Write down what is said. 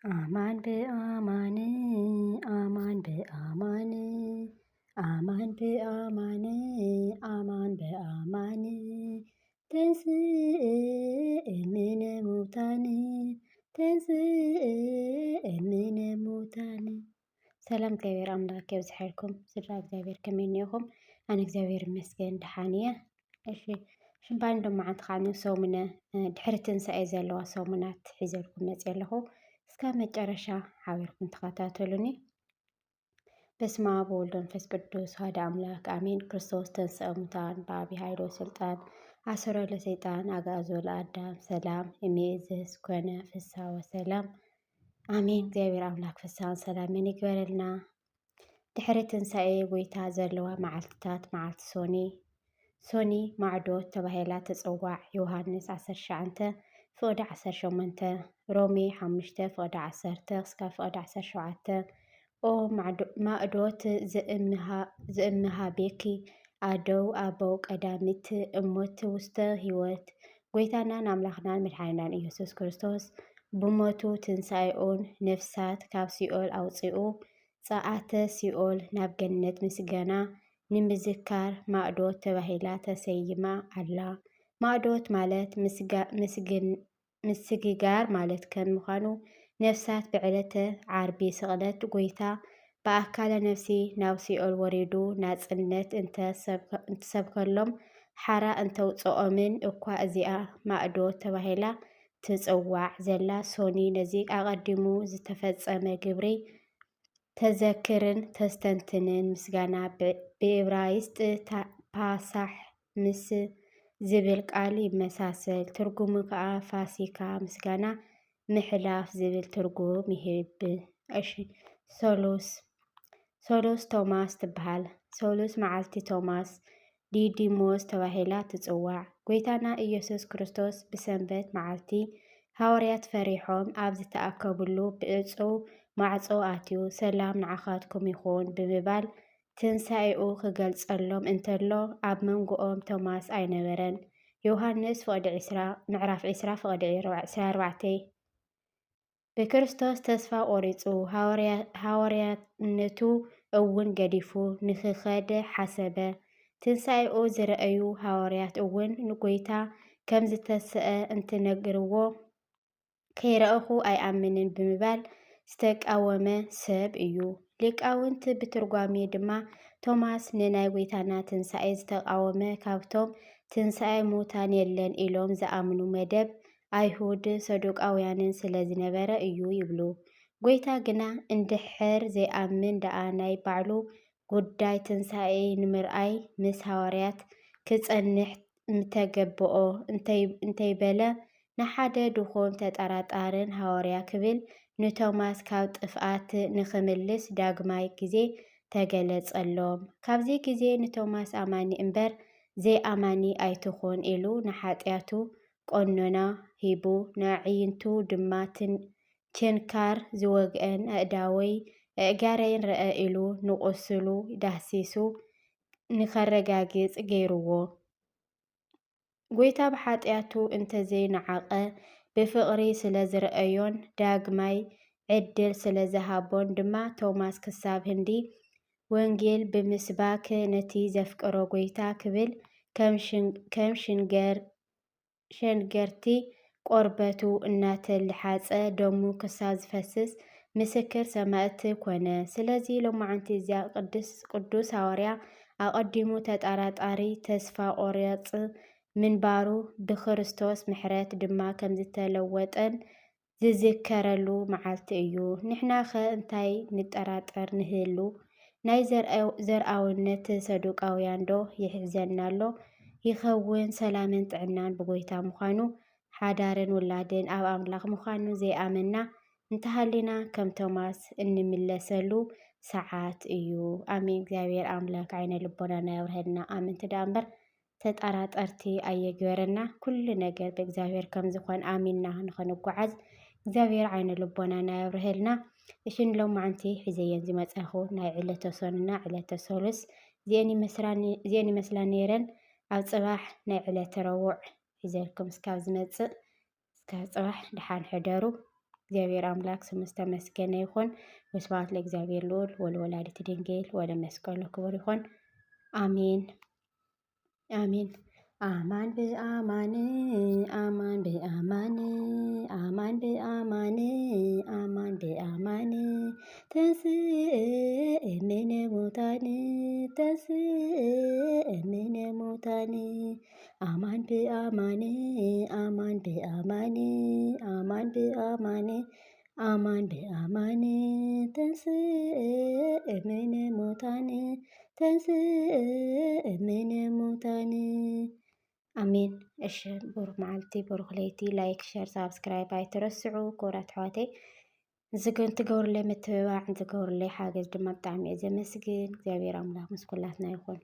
አማን በአማን አማን በአማን አማን በአማን አማን በአማን ተንሥእ እምነ ሙታን ተንሥእ እምነ ሙታን። ሰላም እግዚአብሔር አምላክ ይብዝሓልኩም ስድራ እግዚአብሔር ከመይ እኒአኹም? ኣነ እግዚአብሔር ይመስገን ደሓን እየ። እሺ ሽምባን ሎማዓንቲ ከዓ ሰሙነ ድሕሪ ትንሳኤ ዘለዋ ሰሙናት ሒዘልኩም መፅእ ኣለኹ። እስከ መጨረሻ ሓቢርኩም ተኸታተሉኒ። በስመ አብ ወወልድ ወመንፈስ ቅዱስ አሐዱ አምላክ አሜን። ክርስቶስ ተንሥአ እሙታን በዐቢይ ኃይል ወሥልጣን አሰሮ ለሰይጣን አግዓዞ ለአዳም ሰላም እምይእዜሰ ኮነ ፍስሐ ወሰላም አሜን። እግዚአብሔር አምላክ ፍስሐን ሰላምን ይግበረልና። ድሕሪ ትንሣኤ ጎይታ ዘለዋ መዓልትታት መዓልቲ ሶኒ ማዕዶት ተባሂላ ትጽዋዕ። ዮሃንስ 19 ፍቅዲ 18 ሮሜ 5 ፍቅዲ 10 እስካብ ፍቅዲ 17 ኦ ማዕዶት ዝእምሃቤኪ አደው አበው ቀዳሚት እሞት ውስተ ህይወት ጎይታናን አምላኽናን መድሓኒናን ኢየሱስ ክርስቶስ ብሞቱ ትንሣኤኡን ነፍሳት ካብ ሲኦል አውፂኡ ጸአተ ሲኦል ናብ ገነት ምስገና ንምዝካር ማዕዶት ተባሂላ ተሰይማ ኣላ። ማዕዶት ማለት ምስግጋር ማለት ከም ምዃኑ ነፍሳት ብዕለተ ዓርቢ ስቕለት ጎይታ ብኣካለ ነፍሲ ናብ ሲኦል ወሪዱ ናጽነት እንትሰብከሎም ሓራ እንተውፅኦምን እኳ እዚኣ ማዕዶት ተባሂላ ትጽዋዕ ዘላ ሶኒ ነዚ ኣቐዲሙ ዝተፈጸመ ግብሪ ተዘክርን ተስተንትንን ምስጋና ብዕብራይስጥ ፓሳሕ ምስ ዝብል ቃል ይመሳሰል። ትርጉሙ ከዓ ፋሲካ ምስጋና ምሕላፍ ዝብል ትርጉም ይህብ። እሺ ሶሉስ ቶማስ ትበሃል። ሶሉስ መዓልቲ ቶማስ ዲዲሞስ ተባሂላ ትጽዋዕ። ጎይታና ኢየሱስ ክርስቶስ ብሰንበት መዓልቲ ሃዋርያት ፈሪሖም ኣብ ዝተኣከቡሉ ብዕፁው ማዕፆ ኣትዩ ሰላም ንዓኻትኩም ይኹን ብምባል ትንሣኤኡ ክገልጸሎም እንተሎ ኣብ መንጎኦም ቶማስ ኣይነበረን። ዮሃንስ ምዕራፍ 20 ፍቅዲ 24 ብክርስቶስ ተስፋ ቆሪጹ ሃዋርያነቱ እውን ገዲፉ ንክኸድ ሓሰበ። ትንሣኤኡ ዝረአዩ ሃዋርያት እውን ንጎይታ ከም ዝተስአ እንትነግርዎ ከይረአኹ ኣይኣምንን ብምባል ዝተቃወመ ሰብ እዩ። ሊቃውንቲ ብትርጓሜ ድማ ቶማስ ንናይ ጎይታና ትንሣኤ ዝተቃወመ ካብቶም ትንሣኤ ሙታን የለን ኢሎም ዝኣምኑ መደብ ኣይሁድ ሰዱቃውያንን ስለ ዝነበረ እዩ ይብሉ። ጎይታ ግና እንድሕር ዘይኣምን ደኣ ናይ ባዕሉ ጉዳይ ትንሣኤ ንምርኣይ ምስ ሃዋርያት ክጸንሕ ምተገብኦ እንተይበለ ንሓደ ድኹም ተጠራጣርን ሃዋርያ ክብል ንቶማስ ካብ ጥፍኣት ንኽምልስ ዳግማይ ግዜ ተገለጸሎም። ካብዚ ግዜ ንቶማስ ኣማኒ እምበር ዘይኣማኒ ኣይትኹን ኢሉ ንሓጢያቱ ቆኖና ሂቡ ንዕይንቱ ድማ ችንካር ዝወግአን ኣእዳወይ ኣእጋረይን ረአ ኢሉ ንቁስሉ ዳህሲሱ ንኸረጋግጽ ገይርዎ። ጎይታ ብሓጢያቱ እንተዘይነዓቐ ብፍቕሪ ስለ ዝረአዮን ዳግማይ ዕድል ስለ ዝሃቦን ድማ ቶማስ ክሳብ ህንዲ ወንጌል ብምስባክ ነቲ ዘፍቀሮ ጎይታ ክብል ከም ሸንገርቲ ቆርበቱ እናተልሓፀ ደሙ ክሳብ ዝፈስስ ምስክር ሰማዕቲ ኮነ። ስለዚ ሎማዓንቲ እዚያ ቅዱስ ሃዋርያ ኣቐዲሙ ተጠራጣሪ ተስፋ ቆራጽ ምንባሩ ብክርስቶስ ምሕረት ድማ ከም ዝተለወጠን ዝዝከረሉ መዓልቲ እዩ። ንሕና ኸ እንታይ ንጠራጠር ንህሉ? ናይ ዘርኣውነት ሰዱቃውያን ዶ ይሕዘናሎ? ይኸውን ሰላምን ጥዕናን ብጎይታ ምዃኑ ሓዳርን ውላድን ኣብ ኣምላኽ ምዃኑ ዘይኣመና እንተሃሊና ከም ቶማስ እንምለሰሉ ሰዓት እዩ። ኣሜን። እግዚአብሔር ኣምላክ ዓይነ ልቦናና ያብርሀልና። ኣመንቲ ዳ እምበር ተጠራጠርቲ ኣየግበረና። ኩሉ ነገር ብእግዚአብሔር ከም ዝኾን ኣሚንና ንኽንጓዓዝ እግዚአብሔር ዓይነ ልቦናና ያብርሀልና። እሽን ሎማዓንቲ ሒዘየን ዝመፀኹ ናይ ዕለተ ሰኑና ዕለተ ሶሉስ እዚአን ይመስላ ነይረን። ኣብ ጽባሕ ናይ ዕለተ ረቡዕ ሒዘልኩም እስካብ ዝመጽእ እስካብ ጽባሕ ድሓን ሕደሩ። እግዚአብሔር አምላክ ስሙ ዝተመስገነ ይኹን። ወስብሐት ለእግዚአብሔር ልዑል ወለወላዲቱ ድንግል ወለመስቀሉ ክቡር ይኹን። አሜን አሜን። አማን በአማን አማን በአማን አማን በአማን አማን በአማን ተንሥእ ሙታን ተንሥእ ሙታን አማን በአማን አማን በአማን አማን በአማን አማን በአማን ተንሥእ ሙታን ተንሥእ ሙታን አሜን። እሺ ብሩክ መዓልቲ ብሩክ ለይቲ። ላይክ ሸር ሳብስክራይብ ኣይትረስዑ ክቡራት ኣሕዋተይ። ትገብሩለይ ምትብባዕ ዝገብሩለይ ሓገዝ ድማ ብጣዕሚ እየ ዘመስግን። እግዚአብሔር ኣምላክ ምስ ኩላትና ይኹን።